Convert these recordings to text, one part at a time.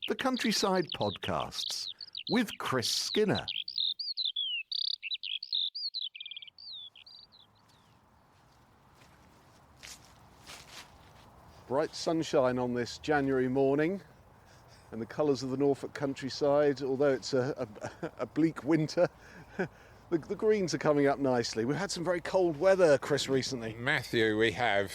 The Countryside Podcasts with Chris Skinner. Bright sunshine on this January morning and the colours of the Norfolk countryside. Although it's a bleak winter, the greens are coming up nicely. We've had some very cold weather, Chris, recently. Matthew, we have.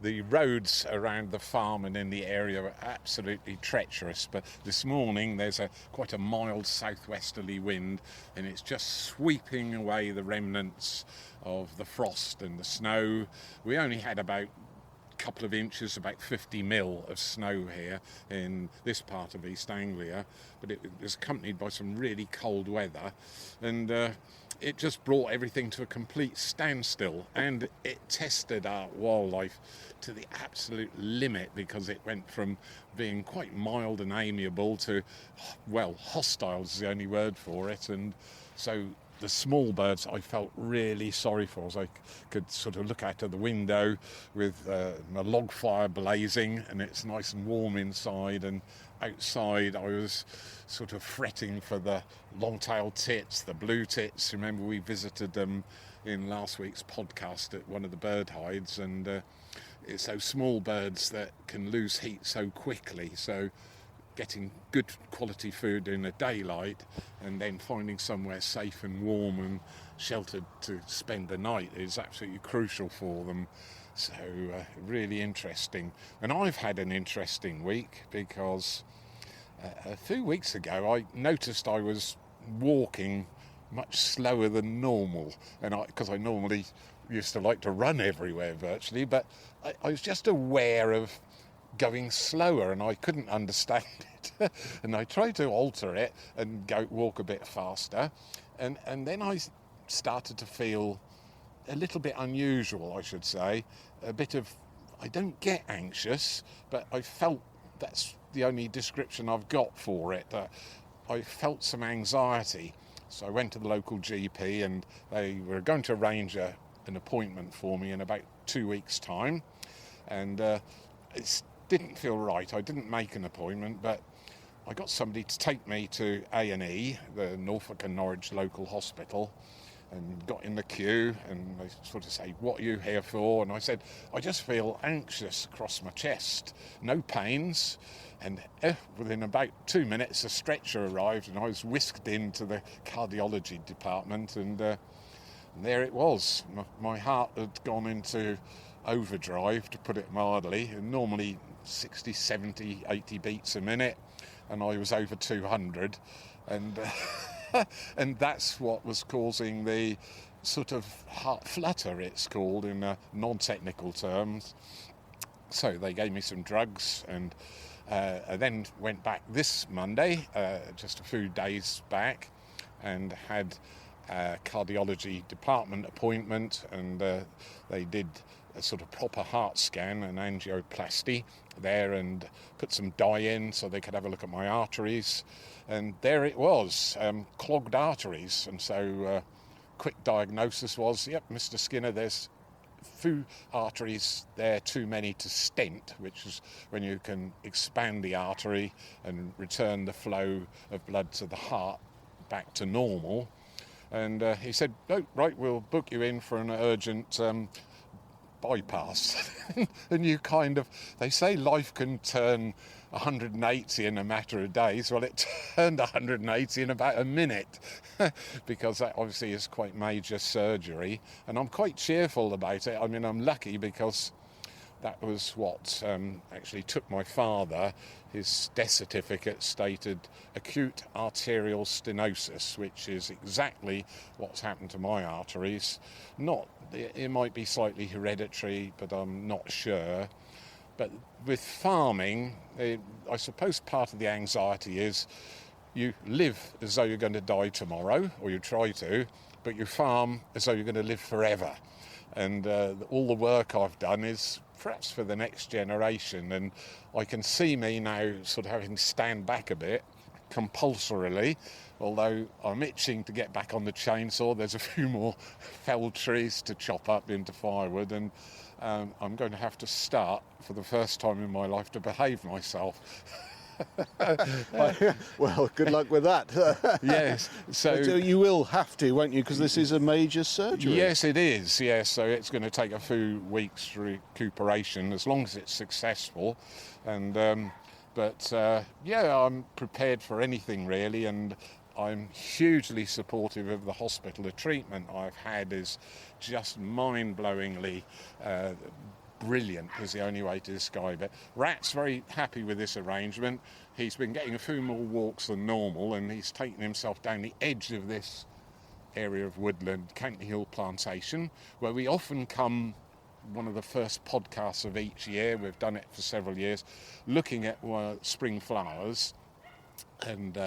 The roads around the farm and in the area are absolutely treacherous, but this morning there's quite a mild south-westerly wind and it's just sweeping away the remnants of the frost and the snow. We only had about couple of inches, about 50 mil of snow here in this part of East Anglia, but it was accompanied by some really cold weather, and it just brought everything to a complete standstill, and it tested our wildlife to the absolute limit, because it went from being quite mild and amiable to, well, hostile is the only word for it. And so the small birds I felt really sorry for, as I could sort of look out of the window with a log fire blazing and it's nice and warm inside, and outside I was sort of fretting for the long-tailed tits, the blue tits. Remember, we visited them in last week's podcast at one of the bird hides, and it's those small birds that can lose heat so quickly. So getting good quality food in the daylight and then finding somewhere safe and warm and sheltered to spend the night is absolutely crucial for them. So really interesting. And I've had an interesting week, because a few weeks ago I noticed I was walking much slower than normal, and because I normally used to like to run everywhere virtually, but I was just aware of going slower and I couldn't understand it. And I tried to alter it and walk a bit faster, and then I started to feel a little bit unusual, I should say. A bit of, I don't get anxious, but I felt, that's the only description I've got for it, that I felt some anxiety. So I went to the local GP and they were going to arrange an appointment for me in about 2 weeks' time, and it didn't feel right. I didn't make an appointment, but I got somebody to take me to A&E, the Norfolk and Norwich local hospital, and got in the queue, and they sort of say, "What are you here for?" And I said, "I just feel anxious across my chest, no pains." And within about 2 minutes a stretcher arrived and I was whisked into the cardiology department, and there it was. My heart had gone into overdrive, to put it mildly, and normally 60, 70, 80 beats a minute, and I was over 200, and and that's what was causing the sort of heart flutter, it's called in non-technical terms. So they gave me some drugs, and I then went back this Monday, just a few days back, and had a cardiology department appointment, and they did a sort of proper heart scan, an angioplasty there, and put some dye in so they could have a look at my arteries, and there it was, clogged arteries. And so quick diagnosis was, yep, Mr. Skinner, there's few arteries there too many to stent, which is when you can expand the artery and return the flow of blood to the heart back to normal. And he said, "Oh, right, we'll book you in for an urgent bypass." And you kind of, they say life can turn 180 in a matter of days. Well, it turned 180 in about a minute, because that obviously is quite major surgery, and I'm quite cheerful about it. I mean, I'm lucky, because that was what actually took my father. His death certificate stated acute arterial stenosis, which is exactly what's happened to my arteries. It might be slightly hereditary, but I'm not sure. But with farming, I suppose part of the anxiety is you live as though you're going to die tomorrow, or you try to, but you farm as though you're going to live forever. And all the work I've done is perhaps for the next generation, and I can see me now sort of having to stand back a bit compulsorily, although I'm itching to get back on the chainsaw. There's a few more felled trees to chop up into firewood, and I'm going to have to start for the first time in my life to behave myself. Well, good luck with that. Yes, so But, you will have to, won't you? Because this is a major surgery. yes, it is. Yes, so it's going to take a few weeks recuperation, as long as it's successful. And I'm prepared for anything really, and I'm hugely supportive of the hospital. The treatment I've had is just mind-blowingly brilliant, is the only way to describe it. Rat's very happy with this arrangement. He's been getting a few more walks than normal, and he's taken himself down the edge of this area of woodland, County Hill Plantation, where we often come, one of the first podcasts of each year, we've done it for several years, looking at spring flowers. And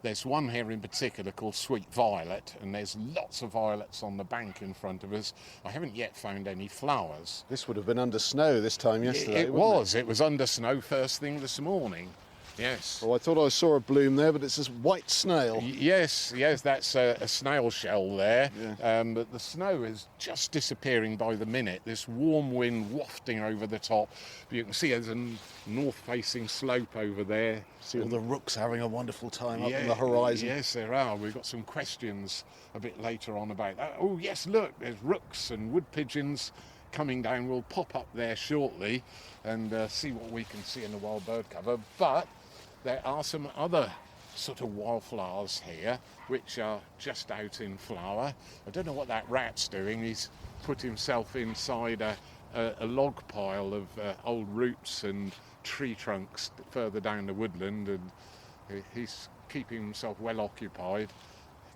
there's one here in particular called Sweet Violet, and there's lots of violets on the bank in front of us. I haven't yet found any flowers. This would have been under snow this time yesterday. It was under snow first thing this morning. Yes. Oh, I thought I saw a bloom there, but it's this white snail. Yes, that's a snail shell there. Yeah. But the snow is just disappearing by the minute. This warm wind wafting over the top. You can see there's a north-facing slope over there. See all the rooks having a wonderful time up on the horizon. Yes, there are. We've got some questions a bit later on about that. Oh, yes, look, there's rooks and wood pigeons coming down. We'll pop up there shortly and see what we can see in the wild bird cover. But there are some other sort of wildflowers here which are just out in flower. I don't know what that rat's doing. He's put himself inside a log pile of old roots and tree trunks further down the woodland, and he's keeping himself well occupied,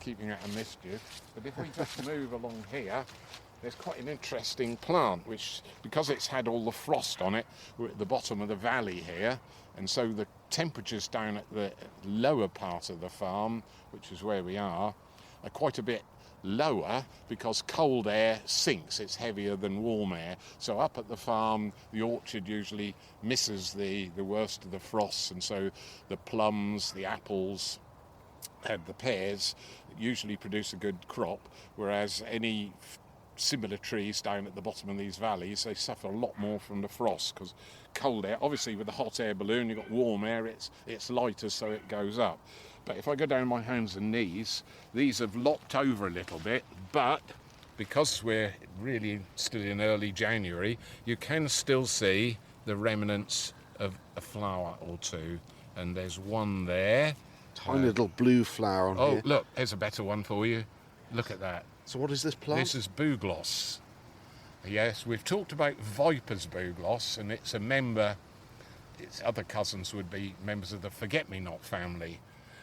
keeping out of mischief. But if we just move along here, there's quite an interesting plant which, because it's had all the frost on it, we're at the bottom of the valley here, and so the temperatures down at the lower part of the farm, which is where we are quite a bit lower because cold air sinks. It's heavier than warm air. So up at the farm, the orchard usually misses the worst of the frosts, and so the plums, the apples and the pears usually produce a good crop, whereas any similar trees down at the bottom of these valleys, they suffer a lot more from the frost because cold air, obviously with the hot air balloon you've got warm air, it's lighter so it goes up. But if I go down my hands and knees, these have lopped over a little bit, but because we're really still in early January, you can still see the remnants of a flower or two, and there's one there. Tiny little blue flower on here. Oh, look, here's a better one for you. Look at that. So what is this plant? This is bugloss. Yes, we've talked about Viper's bugloss, and it's a member, its other cousins would be members of the forget-me-not family.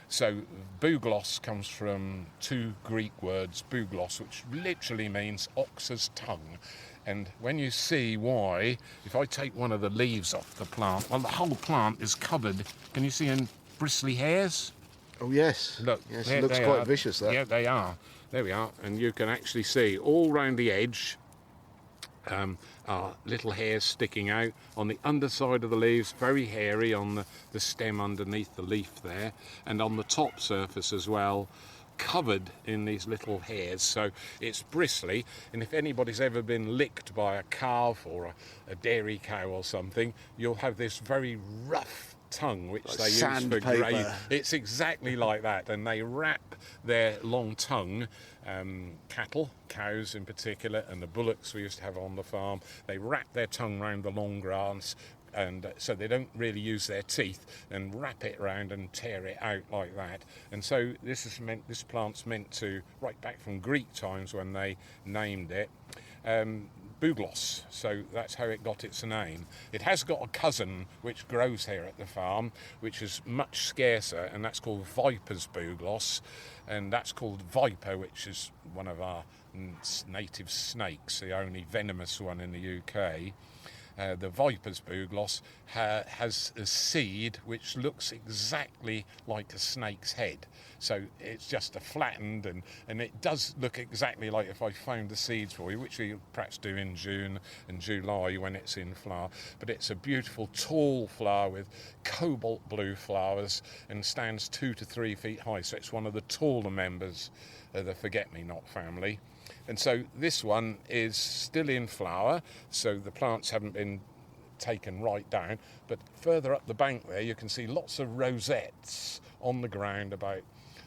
So bugloss comes from two Greek words, bugloss, which literally means ox's tongue. And when you see why, if I take one of the leaves off the plant, well, the whole plant is covered, can you see in bristly hairs? Oh, yes. Look, yes, it looks quite vicious, that. Yeah, they are. There we are. And you can actually see all round the edge are little hairs sticking out. On the underside of the leaves, very hairy on the stem underneath the leaf there. And on the top surface as well, covered in these little hairs. So it's bristly. And if anybody's ever been licked by a calf or a dairy cow or something, you'll have this very rough tongue which like they use for grazing. It's exactly like that, and they wrap their long tongue, cattle, cows in particular, and the bullocks we used to have on the farm, they wrap their tongue round the long grass, and so they don't really use their teeth, and wrap it round and tear it out like that. And so this plant's meant to, right back from Greek times when they named it, bugloss, so that's how it got its name. It has got a cousin which grows here at the farm, which is much scarcer, and that's called Viper's bugloss, and that's called Viper, which is one of our native snakes, the only venomous one in the UK. The Viper's bugloss has a seed which looks exactly like a snake's head. So it's just a flattened, and it does look exactly like if I found the seeds for you, which we perhaps do in June and July when it's in flower. But it's a beautiful tall flower with cobalt-blue flowers and stands 2 to 3 feet high. So it's one of the taller members of the forget-me-not family. And so this one is still in flower, so the plants haven't been taken right down. But further up the bank there, you can see lots of rosettes on the ground, about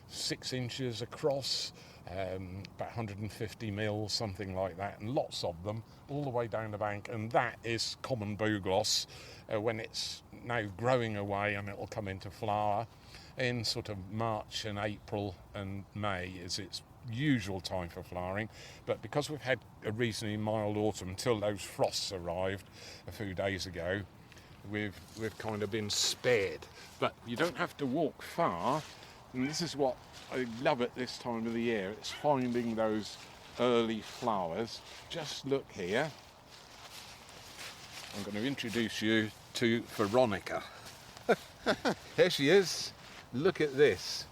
6 inches across, about 150 mils, something like that, and lots of them all the way down the bank. And that is common bugloss when it's now growing away, and it will come into flower in sort of March and April and May is its usual time for flowering. But because we've had a reasonably mild autumn until those frosts arrived a few days ago, we've kind of been spared. But you don't have to walk far, and this is what I love at this time of the year. It's finding those early flowers. Just look here. I'm going to introduce you to Veronica. Here she is. Look at this.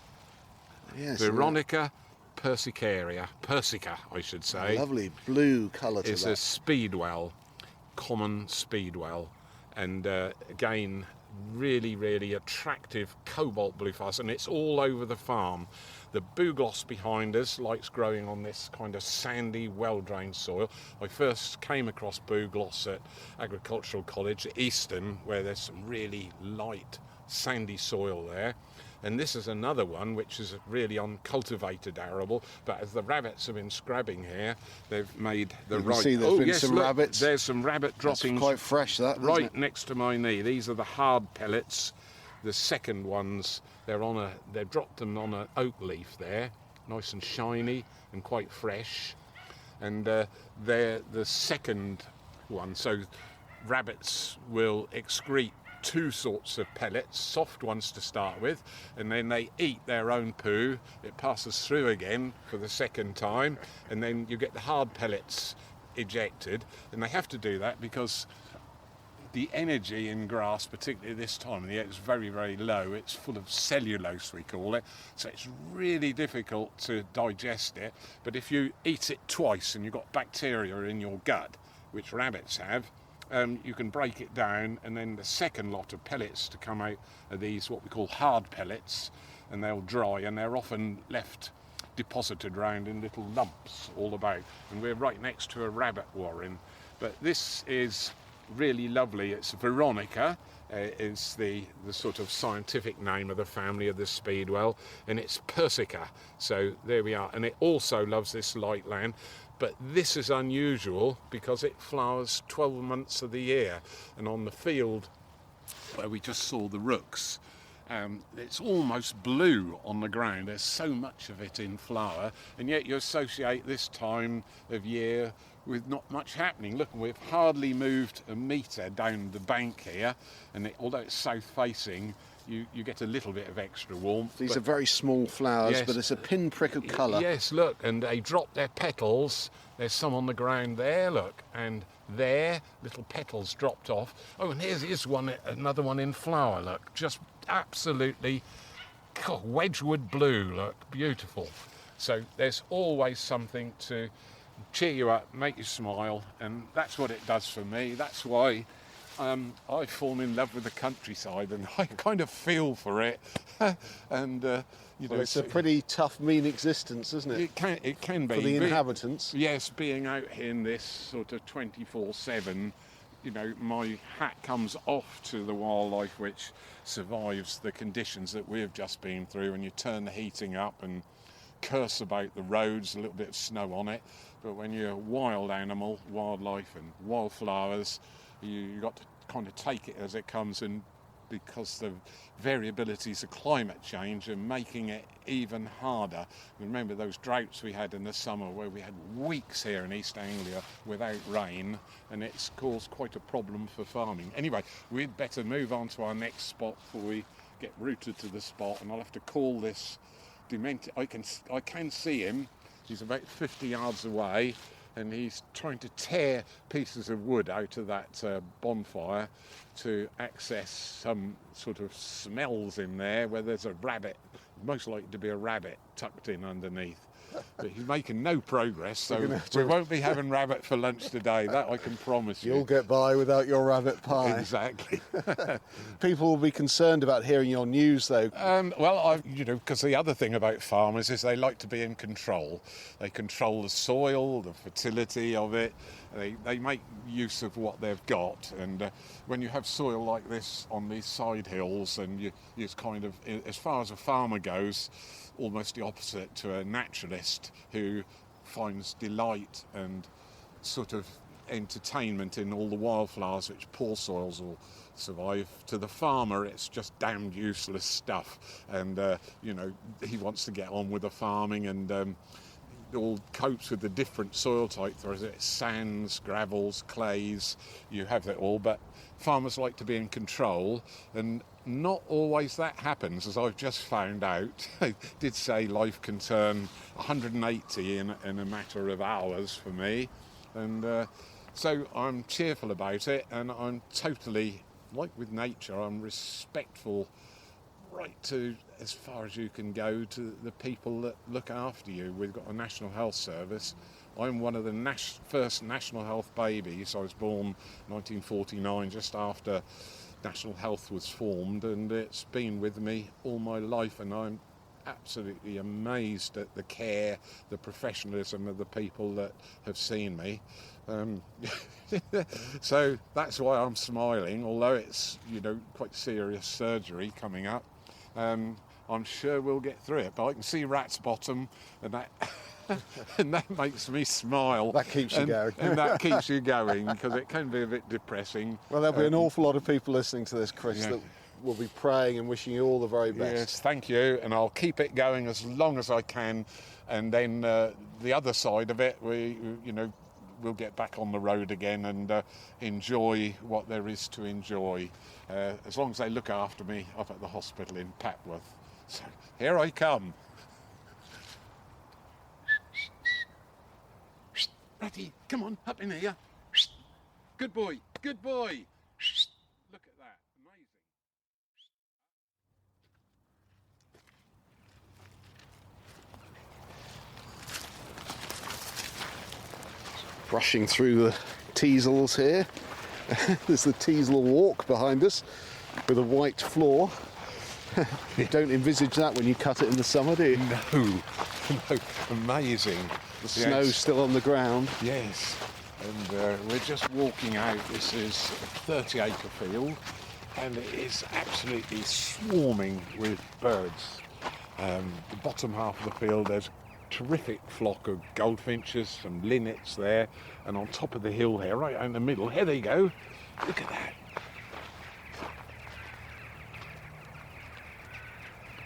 Yes, Veronica persica, I should say. Lovely blue colour to It's that. a speedwell, common speedwell, and again, really, really attractive cobalt-blue flowers, and it's all over the farm. The bugloss behind us likes growing on this kind of sandy, well-drained soil. I first came across bugloss at Agricultural College at Easton, where there's some really light, sandy soil there. And this is another one which is really uncultivated arable, but as the rabbits have been scrabbing here, they've made the You can right... see there's been some look, rabbits. There's some rabbit That's droppings quite fresh, that, isn't right it? next to my knee. These are the hard pellets. The second ones, they've dropped them on an oak leaf there, nice and shiny and quite fresh. And they're the second one. So rabbits will excrete 2 sorts of pellets, soft ones to start with, and then they eat their own poo. It passes through again for the second time, and then you get the hard pellets ejected. And they have to do that because the energy in grass, particularly this time of the year, is very, very low. It's full of cellulose, we call it, so it's really difficult to digest it. But if you eat it twice and you've got bacteria in your gut, which rabbits have, you can break it down, and then the second lot of pellets to come out are these, what we call hard pellets, and they'll dry, and they're often left deposited around in little lumps all about. And we're right next to a rabbit warren. But this is really lovely. It's Veronica, is the sort of scientific name of the family of the speedwell, and it's persica. So there we are. And it also loves this light land. But this is unusual because it flowers 12 months of the year. And on the field where we just saw the rooks, it's almost blue on the ground. There's so much of it in flower, and yet you associate this time of year with not much happening. Look, we've hardly moved a metre down the bank here, and although it's south facing, you get a little bit of extra warmth. These are very small flowers, Yes. but it's a pinprick of colour. Yes, look, and they drop their petals. There's some on the ground there, look, and there, little petals dropped off. Oh, and here's one, another one in flower, look, just absolutely Wedgwood blue, look, beautiful. So there's always something to cheer you up, make you smile, and that's what it does for me. That's why I've fallen in love with the countryside, and I kind of feel for it. And you know, Well, it's a pretty tough, mean existence, isn't it? It can be For the inhabitants. Yes, being out here in this sort of 24/7, you know, my hat comes off to the wildlife which survives the conditions that we've just been through. And you turn the heating up and curse about the roads, a little bit of snow on it. But when you're a wild animal, wildlife and wildflowers, you've got to kind of take it as it comes, and because the variabilities of climate change are making it even harder. Remember those droughts we had in the summer where we had weeks here in East Anglia without rain, and it's caused quite a problem for farming. Anyway, we'd better move on to our next spot before we get rooted to the spot, and I'll have to call this demented. I can see him. He's about 50 yards away, and he's trying to tear pieces of wood out of that bonfire to access some sort of smells in there where there's a rabbit, most likely to be a rabbit tucked in underneath. but he's making no progress, so You're gonna have we to- won't be having rabbit for lunch today, that I can promise you. You'll get by without your rabbit pie. Exactly. People will be concerned about hearing your news, though. Well, because the other thing about farmers is they like to be in control. They control the soil, the fertility of it. They make use of what they've got, and when you have soil like this on these side hills, and it's kind of, as far as a farmer goes, almost the opposite to a naturalist who finds delight and sort of entertainment in all the wildflowers which poor soils will survive. To the farmer, it's just damned useless stuff, and he wants to get on with the farming, and all copes with the different soil types. There's sands, gravels, clays, you have it all, but farmers like to be in control, and not always that happens, as I've just found out. I did say life can turn 180 in a matter of hours for me, and so I'm cheerful about it, and I'm totally, like with nature, I'm respectful right to as far as you can go to the people that look after you. We've got a National Health Service. I'm one of the first National Health babies. I was born 1949, just after National Health was formed, and it's been with me all my life, and I'm absolutely amazed at the care, the professionalism of the people that have seen me. So that's why I'm smiling, although it's quite serious surgery coming up. I'm sure we'll get through it, but I can see rat's bottom, and that and that makes me smile. That keeps you going. And that keeps you going, because it can be a bit depressing. Well, there'll be an awful lot of people listening to this, Chris, Yeah. that will be praying and wishing you all the very best. Yes, thank you, and I'll keep it going as long as I can, and then the other side of it, we'll get back on the road again and enjoy what there is to enjoy, as long as they look after me up at the hospital in Papworth. So here I come. Ratty, come on, up in here. Good boy, good boy. Look at that, amazing. Brushing through the teasels here. There's the teasel walk behind us with a white floor. You don't envisage that when you cut it in the summer, do you? No, amazing. The snow's still on the ground. Yes, and we're just walking out. This is a 30-acre field, and it is absolutely swarming with birds. The bottom half of the field, there's a terrific flock of goldfinches, some linnets there, and on top of the hill here, right out in the middle, here they go. Look at that.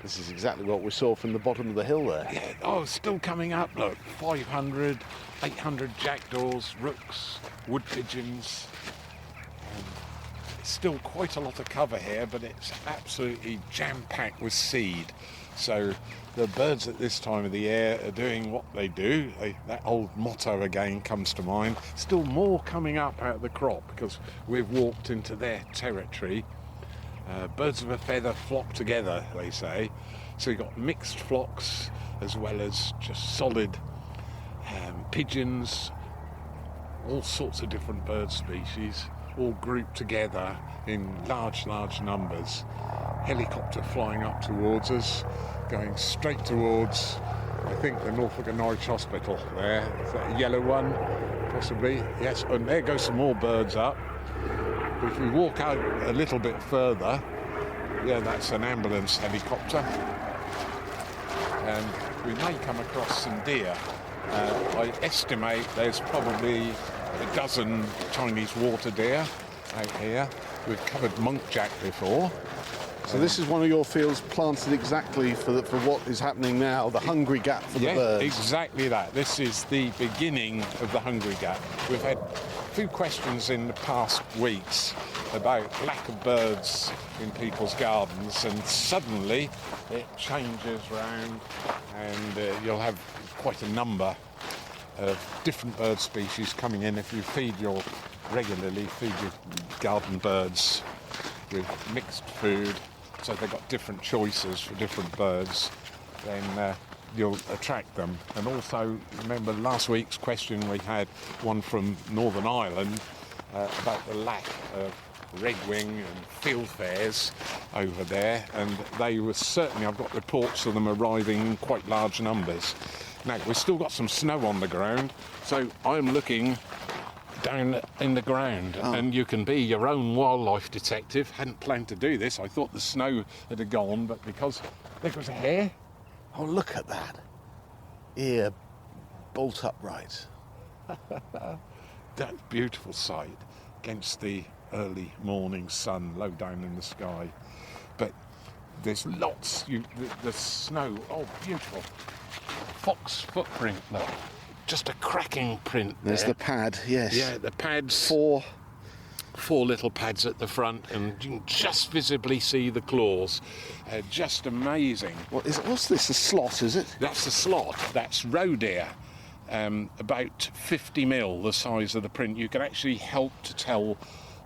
This is exactly what we saw from the bottom of the hill there. Yeah, oh, still coming up, look, 500, 800 jackdaws, rooks, wood pigeons. It's still quite a lot of cover here, but it's absolutely jam-packed with seed. So the birds at this time of the year are doing what they do. That old motto again comes to mind. Still more coming up out of the crop, because we've walked into their territory. Birds of a feather flock together, they say. So you've got mixed flocks as well as just solid pigeons, all sorts of different bird species, all grouped together in large numbers. Helicopter flying up towards us, going straight towards, I think, the Norfolk and Norwich Hospital there. Is that a yellow one? Possibly. Yes, and there go some more birds up. If we walk out a little bit further, yeah, that's an ambulance helicopter, and we may come across some deer. I estimate there's probably a dozen Chinese water deer out here. We've covered monkjack before. So this is one of your fields planted exactly for what is happening now, the hungry gap for the birds. Exactly that. This is the beginning of the hungry gap. We've had a few questions in the past weeks about lack of birds in people's gardens, and suddenly it changes round, and you'll have quite a number of different bird species coming in if you regularly feed your garden birds with mixed food, so they've got different choices for different birds. Then you'll attract them. And also, remember last week's question, we had one from Northern Ireland about the lack of Redwing and fieldfares over there, and they were certainly, I've got reports of them arriving in quite large numbers. Now, we've still got some snow on the ground, so I'm looking down in the ground, and you can be your own wildlife detective. Hadn't planned to do this. I thought the snow had gone, but because there was a hare. Oh, look at that. Ear bolt upright. That beautiful sight against the early morning sun low down in the sky. But there's lots, the snow, oh beautiful. Fox footprint, look. Just a cracking print there. There's the pad, yes. Yeah, the pads. Four little pads at the front, and you can just visibly see the claws. Just amazing. What's this, a slot, is it? That's a slot. That's roe deer. About 50 mil, the size of the print. You can actually help to tell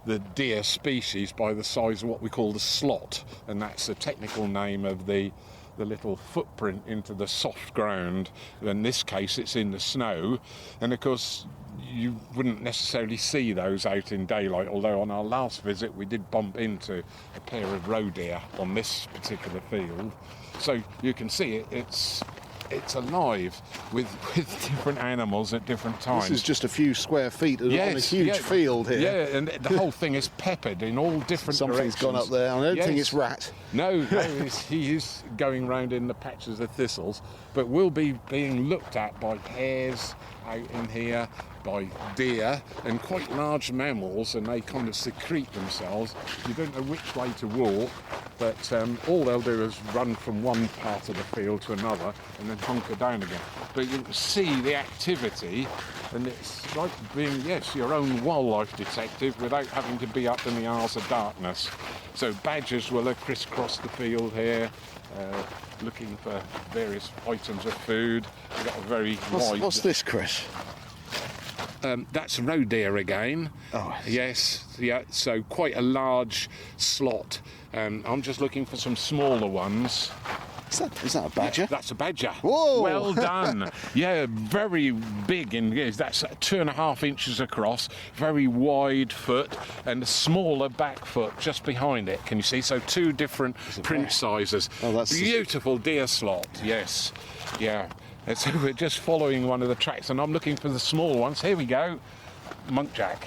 the deer species by the size of what we call the slot, and that's the technical name of the little footprint into the soft ground. In this case, it's in the snow, and of course you wouldn't necessarily see those out in daylight, although on our last visit we did bump into a pair of roe deer on this particular field. So you can see it's alive with different animals at different times. This is just a few square feet on a huge field here. Yeah, and the whole thing is peppered in all different Something's directions. gone up there. I don't think it's rat. No, he is going round in the patches of thistles, but will be being looked at by hares out in here, by deer, and quite large mammals, and they kind of secrete themselves. You don't know which way to walk, but all they'll do is run from one part of the field to another and then hunker down again. But you can see the activity, and it's like being, yes, your own wildlife detective without having to be up in the hours of darkness. So badgers will have crisscrossed the field here, looking for various items of food. We've got a very wide... What's this, Chris? That's roe deer again. Oh. Yes, yeah, so quite a large slot. I'm just looking for some smaller ones. Is that a badger? Yeah, that's a badger. Whoa! Well done. Yeah, very big, that's 2.5 inches across, very wide foot, and a smaller back foot just behind it. Can you see? So two different print sizes. Oh, that's beautiful deer slot. Yes, yeah. And so we're just following one of the tracks, and I'm looking for the small ones. Here we go, muntjac,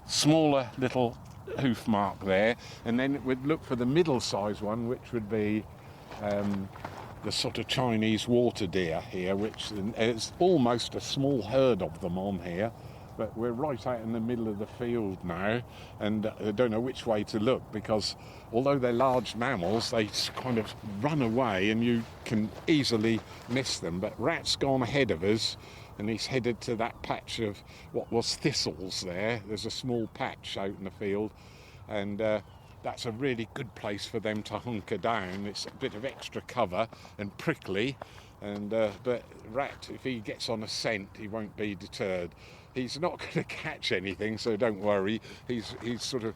smaller little hoof mark there, and then we'd look for the middle-sized one, which would be the sort of Chinese water deer here, which is almost a small herd of them on here. But we're right out in the middle of the field now, and I don't know which way to look, because although they're large mammals, they kind of run away and you can easily miss them. But Rat's gone ahead of us, and he's headed to that patch of what was thistles there. There's a small patch out in the field, and that's a really good place for them to hunker down. It's a bit of extra cover and prickly, and but Rat, if he gets on a scent, he won't be deterred. He's not going to catch anything, so don't worry. He's sort of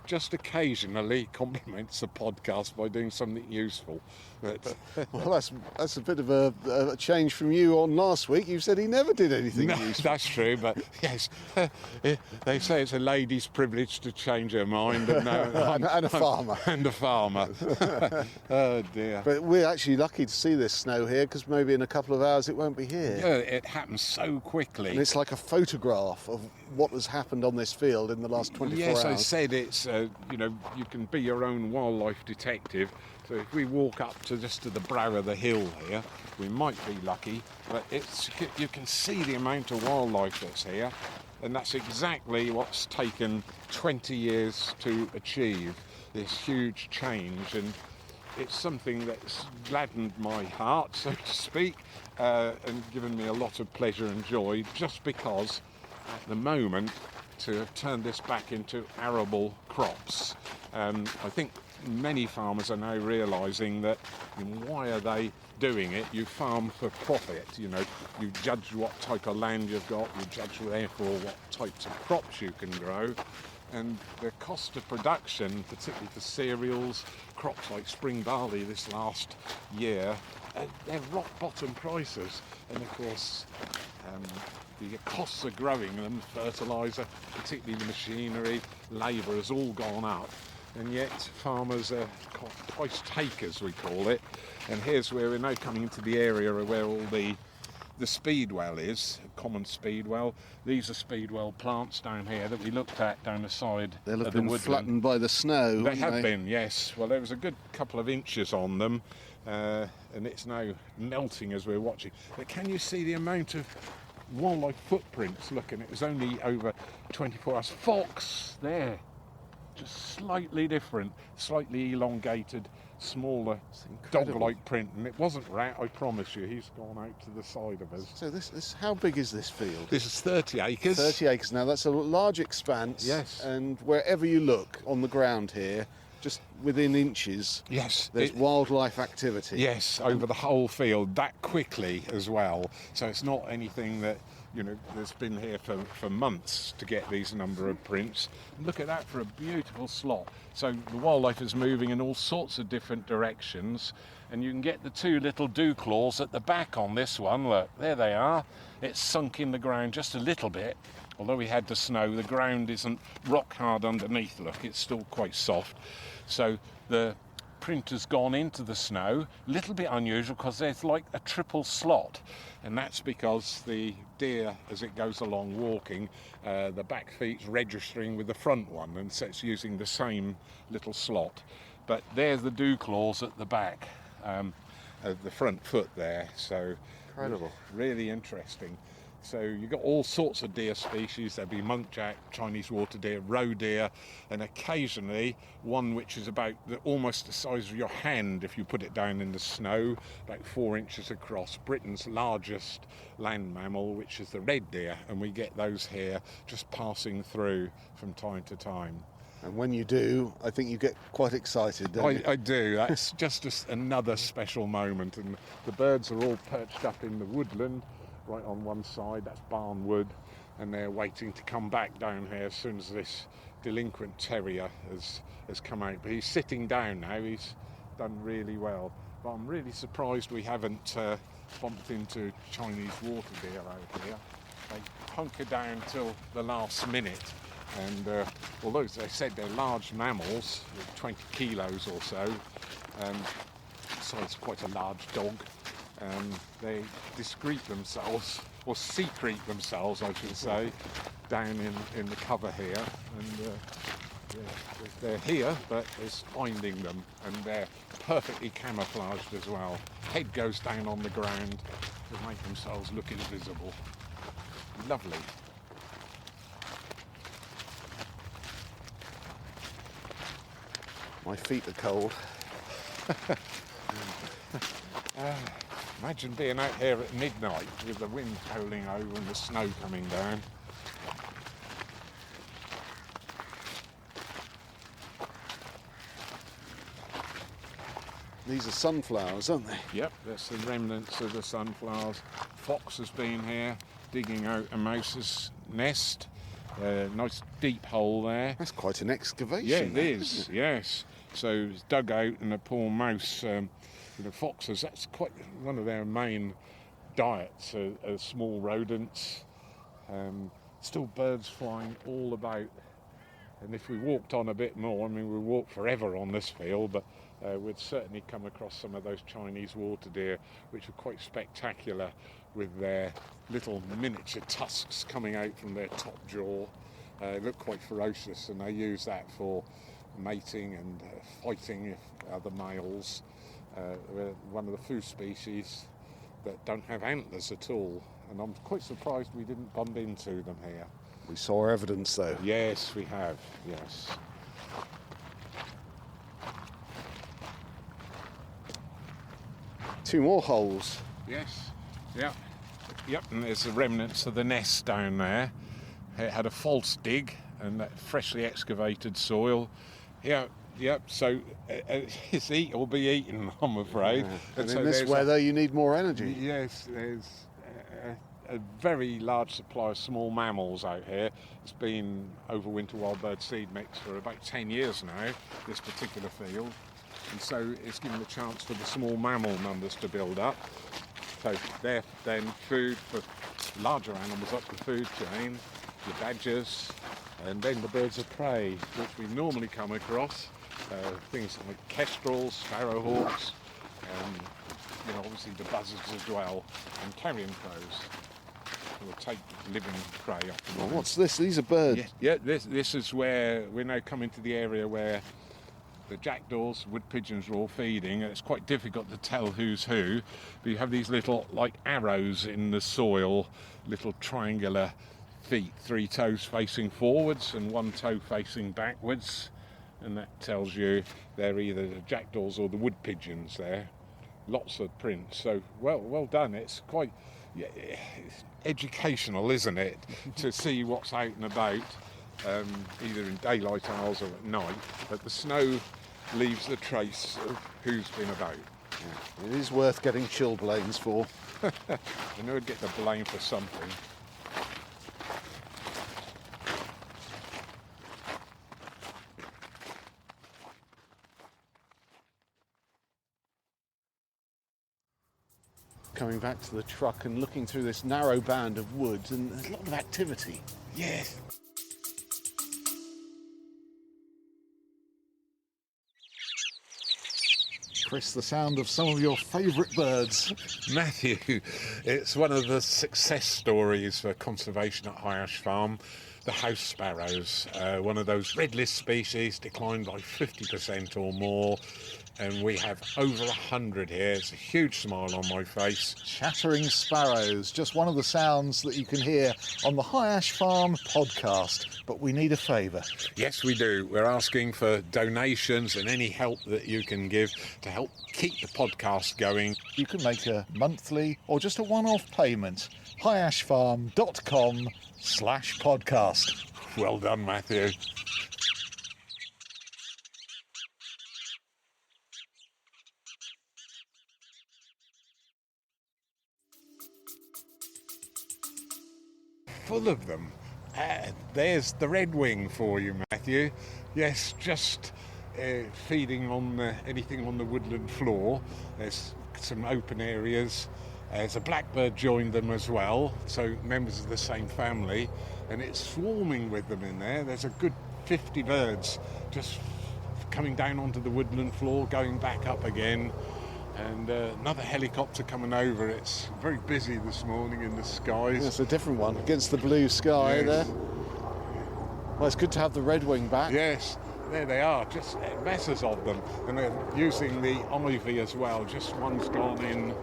just occasionally compliments the podcast by doing something useful. But well, that's a bit of a change from you on last week. You said he never did anything no, useful. That's true, but yes, they say it's a lady's privilege to change her mind. And, and a farmer. And a farmer. Oh dear. But we're actually lucky to see this snow here, because maybe in a couple of hours it won't be here. Yeah, it happens so quickly. And it's like a photograph of what has happened on this field in the last 24 hours. Yes, I said it's, you can be your own wildlife detective. So if we walk up to the brow of the hill here, we might be lucky, but you can see the amount of wildlife that's here, and that's exactly what's taken 20 years to achieve, this huge change, and it's something that's gladdened my heart, so to speak, and given me a lot of pleasure and joy, just because at the moment to have turned this back into arable crops. I think many farmers are now realising that, why are they doing it? You farm for profit, you judge what type of land you've got, you judge therefore what types of crops you can grow, And the cost of production, particularly for cereals, crops like spring barley this last year, they're rock bottom prices. And of course, the costs of growing them, fertiliser, particularly the machinery, labour, has all gone up. And yet farmers are price takers, we call it. And here's where we're now coming into the area where all the speedwell is, a common speedwell. These are speedwell plants down here that we looked at down the side They'll have of the been woodland. flattened by the snow. They have been, yes. Well, there was a good couple of inches on them, and it's now melting as we're watching. But can you see the amount of wildlife footprints? Look, and it was only over 24 hours. Fox, there, just slightly different, slightly elongated, smaller dog-like print, and it wasn't rat, I promise you. He's gone out to the side of us. So this how big is this field? This is 30 acres. 30 acres. Now that's a large expanse. Yes. And wherever you look on the ground here, just within inches, Yes. there's wildlife activity. Yes, over the whole field, that quickly as well. So it's not anything that, you know, that's been here for months to get these number of prints. Look at that for a beautiful slot. So the wildlife is moving in all sorts of different directions, and you can get the two little dew claws at the back on this one. Look, there they are. It's sunk in the ground just a little bit. Although we had the snow, the ground isn't rock hard underneath. Look, it's still quite soft. So the print has gone into the snow. A little bit unusual because there's like a triple slot, and that's because the deer, as it goes along walking, the back feet's registering with the front one, and so it's using the same little slot. But there's the dew claws at the back of the front foot there. So Incredible. Really interesting. So you've got all sorts of deer species. There'll be muntjac, Chinese water deer, roe deer, and occasionally one which is about almost the size of your hand if you put it down in the snow, about 4 inches across. Britain's largest land mammal, which is the red deer, and we get those here just passing through from time to time. And when you do, I think you get quite excited, don't you? I do. That's just another special moment, and the birds are all perched up in the woodland. Right on one side, that's barnwood, and they're waiting to come back down here as soon as this delinquent terrier has come out. But he's sitting down now. He's done really well. But I'm really surprised we haven't bumped into Chinese water deer out here. They hunker down till the last minute, and although they said they're large mammals, 20 kilos or so, so it's quite a large dog. They discrete themselves, or secrete themselves, I should say, down in the cover here. And they're here, but it's finding them, and they're perfectly camouflaged as well. Head goes down on the ground to make themselves look invisible. Lovely. My feet are cold. Imagine being out here at midnight with the wind howling over and the snow coming down. These are sunflowers, aren't they? Yep, that's the remnants of the sunflowers. Fox has been here digging out a mouse's nest. Nice deep hole there. That's quite an excavation. Yeah, it is, yes. So it's dug out, and a poor mouse, the foxes, that's quite one of their main diets, are small rodents. Still birds flying all about. And if we walked on a bit more, I mean, we walk forever on this field, but we'd certainly come across some of those Chinese water deer, which are quite spectacular with their little miniature tusks coming out from their top jaw. They look quite ferocious, and they use that for mating and fighting if other males. We're one of the few species that don't have antlers at all, and I'm quite surprised we didn't bump into them here. We saw evidence, though. Yes, we have, yes. Two more holes. Yes, yep, and there's the remnants of the nest down there. It had a false dig and that freshly excavated soil. Yep, so it's eat or be eaten, I'm afraid. And so in this there's weather, you need more energy. Yes, there's a very large supply of small mammals out here. It's been overwinter wild bird seed mix for about 10 years now, this particular field. And so it's given a chance for the small mammal numbers to build up. So they're then food for larger animals up the food chain, your badgers, and then the birds of prey, which we normally come across, things like kestrels, sparrowhawks, and obviously the buzzards as well, and carrion crows. We'll take living prey up. Well, what's this? These are birds. Yeah, this is where we're now coming to the area where the jackdaws, wood pigeons are all feeding, and it's quite difficult to tell who's who. But you have these little, like arrows in the soil, little triangular feet, 3 toes facing forwards and 1 toe facing backwards, and that tells you they're either the jackdaws or the wood pigeons there. Lots of prints, so well done. It's quite it's educational, isn't it, to see what's out and about, either in daylight hours or at night, but the snow leaves the trace of who's been about. Yeah. It is worth getting chilblains for. I know I'd get the blame for something. Coming back to the truck and looking through this narrow band of woods, and there's a lot of activity. Yes. Chris, the sound of some of your favourite birds. Matthew, it's one of the success stories for conservation at High Ash Farm. The house sparrows, one of those red list species, declined by 50% or more, and we have over 100 here. It's a huge smile on my face. Chattering sparrows, just one of the sounds that you can hear on the High Ash Farm podcast. But we need a favour. Yes, we do. We're asking for donations and any help that you can give to help keep the podcast going. You can make a monthly or just a one-off payment. highashfarm.com/podcast. Well done, Matthew. Full of them. There's the redwing for you, Matthew. Yes, just feeding on anything on the woodland floor. There's some open areas. There's a blackbird joined them as well, so members of the same family, and it's swarming with them in there. There's a good 50 birds just coming down onto the woodland floor, going back up again. And another helicopter coming over. It's very busy this morning in the skies. It's a different one against the blue sky there. Well, it's good to have the redwing back. Yes, there they are, just masses of them. And they're using the ivy as well. Just one's gone in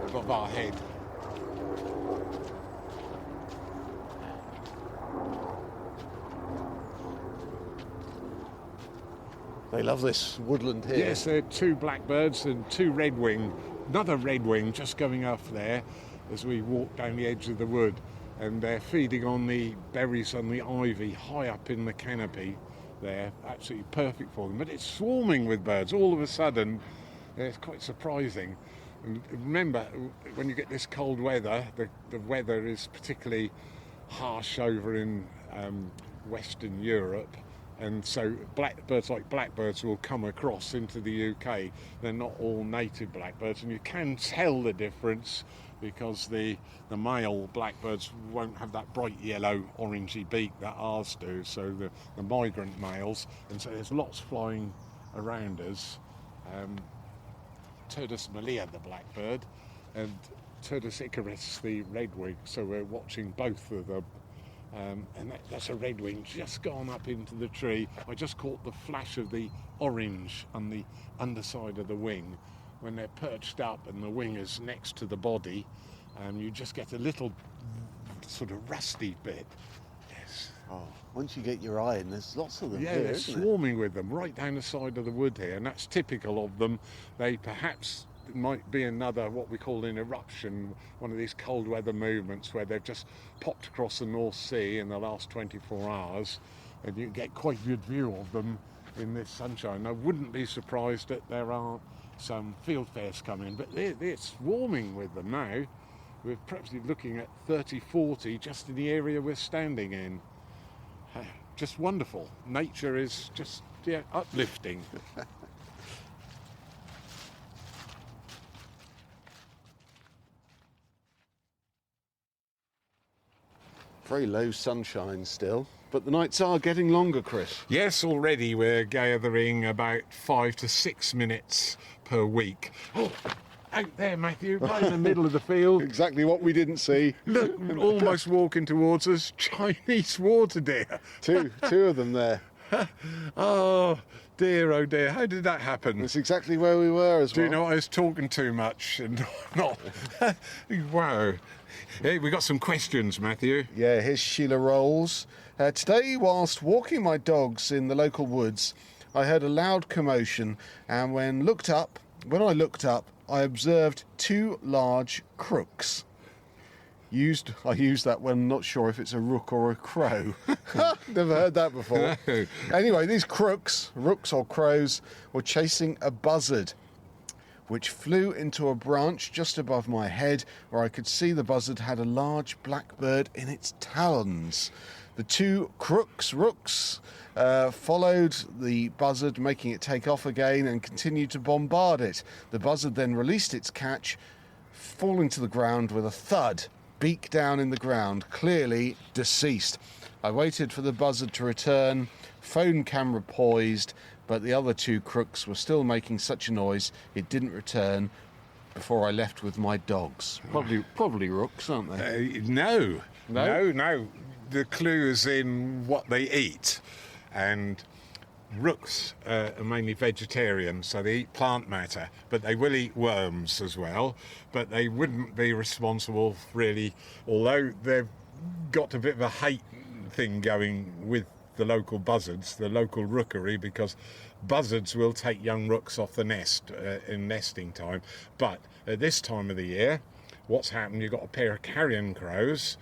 above our head. They love this woodland here. Yes, there are 2 blackbirds and 2 redwing. Another redwing just going up there as we walk down the edge of the wood. And they're feeding on the berries on the ivy high up in the canopy there. Absolutely perfect for them. But it's swarming with birds all of a sudden. It's quite surprising. And remember, when you get this cold weather, the weather is particularly harsh over in Western Europe. And so birds like blackbirds will come across into the UK. They're not all native blackbirds, and you can tell the difference because the male blackbirds won't have that bright yellow orangey beak that ours do, so the migrant males. And so there's lots flying around us. Turdus malea, the blackbird, and Turdus icarus, the redwing. So we're watching both of them. And that's a redwing just gone up into the tree. I just caught the flash of the orange on the underside of the wing. When they're perched up and the wing is next to the body, you just get a little sort of rusty bit. Yes. Oh, once you get your eye in, there's lots of them Yeah, here, they're isn't swarming with them right down the side of the wood here, and that's typical of them. They perhaps might be another what we call an eruption, one of these cold weather movements where they've just popped across the North Sea in the last 24 hours, and you get quite a good view of them in this sunshine. I wouldn't be surprised that there are some field fairs coming, but they're swarming with them now. we're perhaps looking at 30, 40 just in the area we're standing in. Just wonderful. Nature is just uplifting. Very low sunshine still, but the nights are getting longer, Chris. Yes, already we're gathering about 5 to 6 minutes per week. Oh, out there, Matthew, right in the middle of the field. Exactly what we didn't see. Look, almost walking towards us, Chinese water deer. Two of them there. Oh dear, how did that happen? That's exactly where we were as well. Do you know, I was talking too much and not. Wow. Hey, we got some questions, Matthew. Yeah, here's Sheila Rolls. Today, whilst walking my dogs in the local woods, I heard a loud commotion, and when I looked up, I observed two large crooks. I used that when not sure if it's a rook or a crow. Never heard that before. No. Anyway, these rooks or crows, were chasing a buzzard, which flew into a branch just above my head, where I could see the buzzard had a large blackbird in its talons. The two rooks followed the buzzard, making it take off again, and continued to bombard it. The buzzard then released its catch, falling to the ground with a thud, beak down in the ground, clearly deceased. I waited for the buzzard to return, phone camera poised, but the other two crooks were still making such a noise it didn't return before I left with my dogs. Probably rooks, aren't they? No. The clue is in what they eat, and rooks are mainly vegetarian, so they eat plant matter, but they will eat worms as well. But they wouldn't be responsible, really, although they've got a bit of a hate thing going with the local buzzards, the local rookery, because buzzards will take young rooks off the nest in nesting time. But at this time of the year, what's happened, you've got a pair of carrion crows,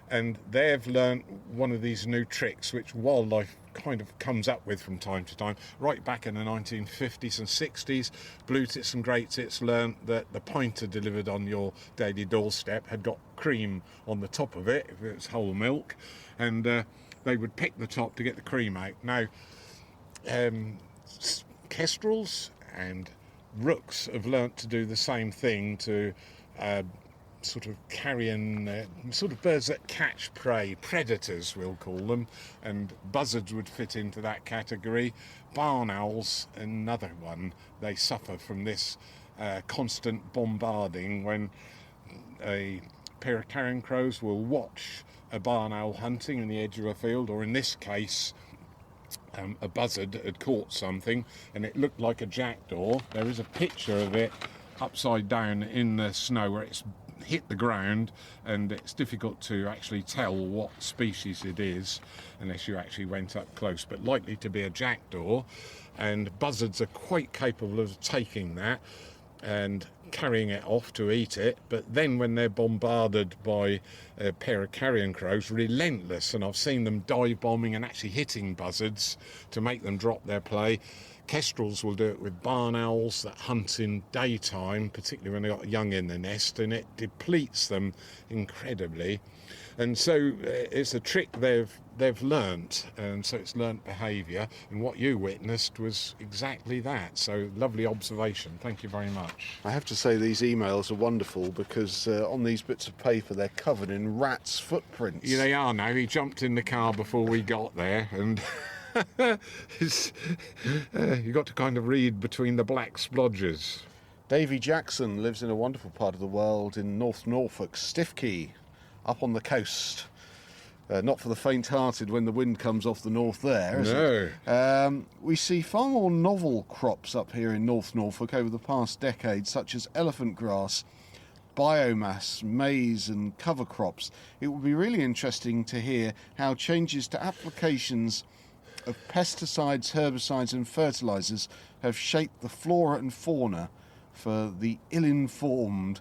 and they've learnt one of these new tricks which wildlife kind of comes up with from time to time. Right back in the 1950s and 60s, blue tits and grey tits learnt that the pointer delivered on your daily doorstep had got cream on the top of it, if it was whole milk, and they would pick the top to get the cream out. Now, kestrels and rooks have learnt to do the same thing to sort of carrion, sort of birds that catch prey, predators we'll call them, and buzzards would fit into that category. Barn owls, another one, they suffer from this constant bombarding when a pair of carrion crows will watch a barn owl hunting in the edge of a field, or in this case a buzzard had caught something and it looked like a jackdaw. There is a picture of it upside down in the snow where it's hit the ground, and it's difficult to actually tell what species it is unless you actually went up close, but likely to be a jackdaw. And buzzards are quite capable of taking that and carrying it off to eat it, but then when they're bombarded by a pair of carrion crows, relentless, and I've seen them dive bombing and actually hitting buzzards to make them drop their play. Kestrels will do it with barn owls that hunt in daytime, particularly when they've got young in the nest, and it depletes them incredibly. And so it's a trick they've learnt, and so it's learnt behaviour, and what you witnessed was exactly that. So lovely observation, thank you very much. I have to say these emails are wonderful because on these bits of paper they're covered in rats' footprints. Yeah, they are now. He jumped in the car before we got there, and you got to kind of read between the black splodges. Davy Jackson lives in a wonderful part of the world in North Norfolk, Stiffkey, up on the coast. Not for the faint-hearted when the wind comes off the north there, is it? We see far more novel crops up here in North Norfolk over the past decade, such as elephant grass, biomass, maize and cover crops. It would be really interesting to hear how changes to applications of pesticides, herbicides and fertilisers have shaped the flora and fauna for the ill-informed.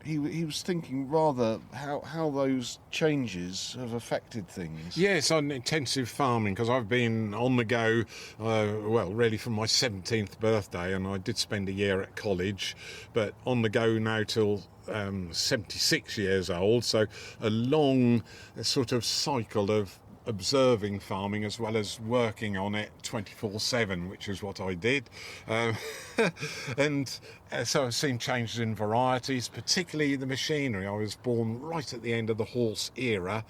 he was thinking rather how those changes have affected things. Yes, on intensive farming, because I've been on the go, really from my 17th birthday, and I did spend a year at college, but on the go now till 76 years old, so a long sort of cycle of observing farming as well as working on it 24/7, which is what I did. So I've seen changes in varieties, particularly the machinery. I was born right at the end of the horse era,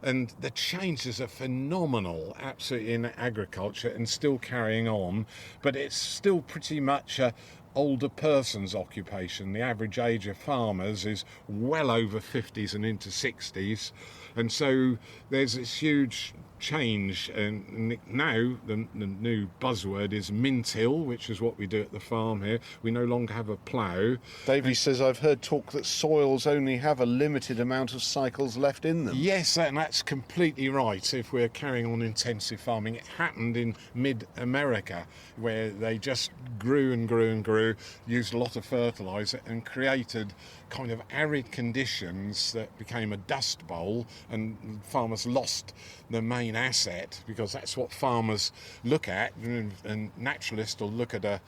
and the changes are phenomenal, absolutely, in agriculture, and still carrying on, but it's still pretty much a older person's occupation. The average age of farmers is well over 50s and into 60s, and so there's this huge change. And now the new buzzword is min-till, which is what we do at the farm here. We no longer have a plough. Davey says, I've heard talk that soils only have a limited amount of cycles left in them. Yes, and that's completely right. If we're carrying on intensive farming, it happened in mid-America, where they just grew and grew and grew, used a lot of fertiliser, and created kind of arid conditions that became a dust bowl, and farmers lost the main asset, because that's what farmers look at, and naturalists will look at a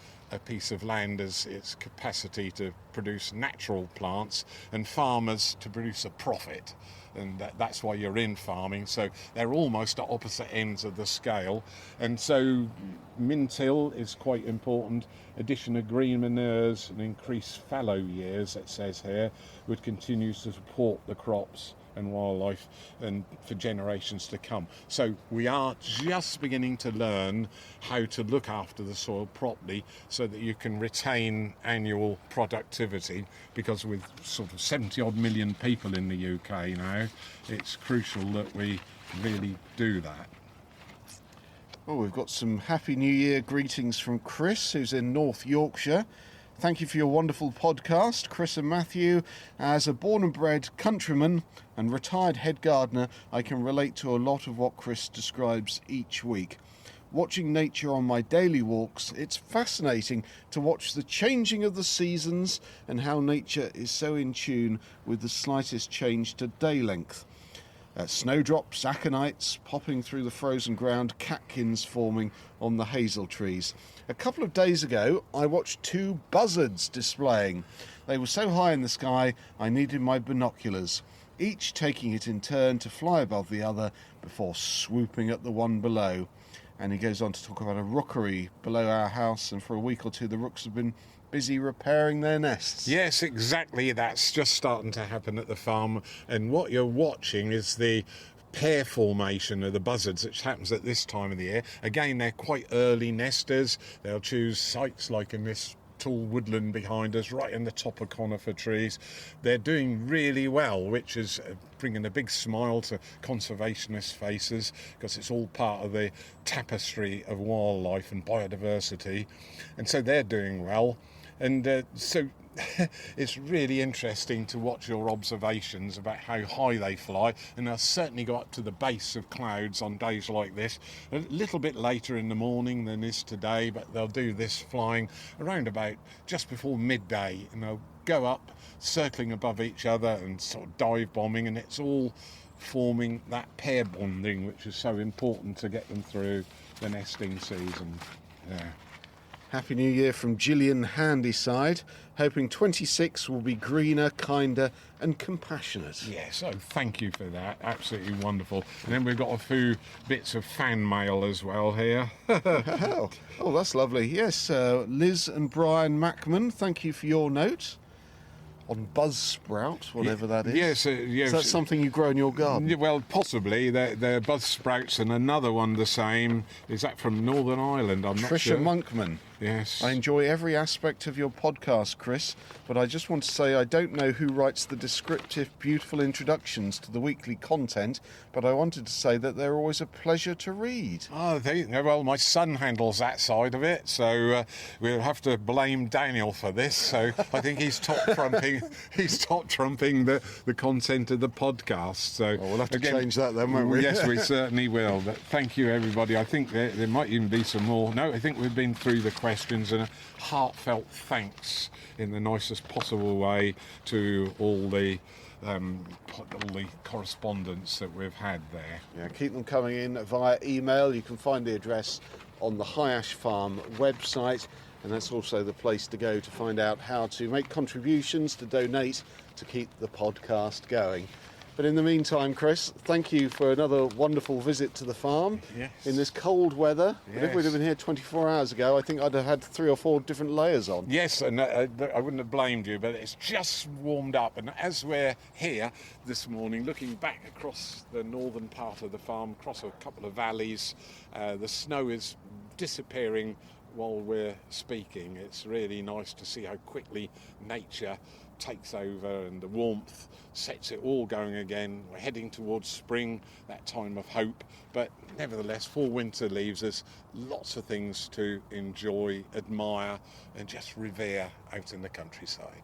piece of land as its capacity to produce natural plants, and farmers to produce a profit. And that's why you're in farming. So they're almost at opposite ends of the scale. And so min-till is quite important. Addition of green manures and increased fallow years, it says here, would continue to support the crops and wildlife and for generations to come. So we are just beginning to learn how to look after the soil properly so that you can retain annual productivity, because with sort of 70 odd million people in the UK now, it's crucial that we really do that. Oh, we've got some Happy New Year greetings from Chris, who's in North Yorkshire. Thank you for your wonderful podcast, Chris and Matthew. As a born and bred countryman and retired head gardener, I can relate to a lot of what Chris describes each week. Watching nature on my daily walks, it's fascinating to watch the changing of the seasons and how nature is so in tune with the slightest change to day length. Snowdrops, aconites popping through the frozen ground, catkins forming on the hazel trees. A couple of days ago, I watched 2 buzzards displaying. They were so high in the sky, I needed my binoculars, each taking it in turn to fly above the other before swooping at the one below. And he goes on to talk about a rookery below our house, and for a week or two the rooks have been busy repairing their nests. Yes, exactly. That's just starting to happen at the farm. And what you're watching is the pair formation of the buzzards, which happens at this time of the year. Again, they're quite early nesters. They'll choose sites like in this tall woodland behind us, right in the top of conifer trees. They're doing really well, which is bringing a big smile to conservationist faces, because it's all part of the tapestry of wildlife and biodiversity. And so they're doing well. And so it's really interesting to watch your observations about how high they fly, and they'll certainly go up to the base of clouds on days like this, a little bit later in the morning than is today, but they'll do this flying around about just before midday, and they'll go up circling above each other and sort of dive bombing, and it's all forming that pair bonding, which is so important to get them through the nesting season. Yeah. Happy New Year from Gillian Handyside, hoping 26 will be greener, kinder and compassionate. Yes, oh, thank you for that. Absolutely wonderful. And then we've got a few bits of fan mail as well here. Oh, that's lovely. Yes, Liz and Brian Mackman, thank you for your note on buzzsprout, whatever that is. Yes, yes. Is that something you grow in your garden? Well, possibly. They're buzzsprouts, and another one the same. Is that from Northern Ireland? I'm not sure. Trisha Monkman. Yes. I enjoy every aspect of your podcast, Chris, but I just want to say I don't know who writes the descriptive, beautiful introductions to the weekly content, but I wanted to say that they're always a pleasure to read. Oh, well, my son handles that side of it, so we'll have to blame Daniel for this. So I think he's top trumping. He's top trumping the content of the podcast. So we'll have to change that then, won't we? Yes, we certainly will. But thank you, everybody. I think there might even be some more. No, I think we've been through the questions questions, and a heartfelt thanks in the nicest possible way to all the correspondence that we've had there. Yeah, keep them coming in via email. You can find the address on the High Ash Farm website, and that's also the place to go to find out how to make contributions to donate to keep the podcast going. But in the meantime, Chris, thank you for another wonderful visit to the farm. Yes. In this cold weather. Yes. But if we'd have been here 24 hours ago, I think I'd have had 3 or 4 different layers on. Yes, and I wouldn't have blamed you, but it's just warmed up. And as we're here this morning, looking back across the northern part of the farm, across a couple of valleys, the snow is disappearing while we're speaking. It's really nice to see how quickly nature takes over and the warmth sets it all going again. We're heading towards spring, that time of hope, but nevertheless, fall winter leaves us lots of things to enjoy, admire and just revere out in the countryside.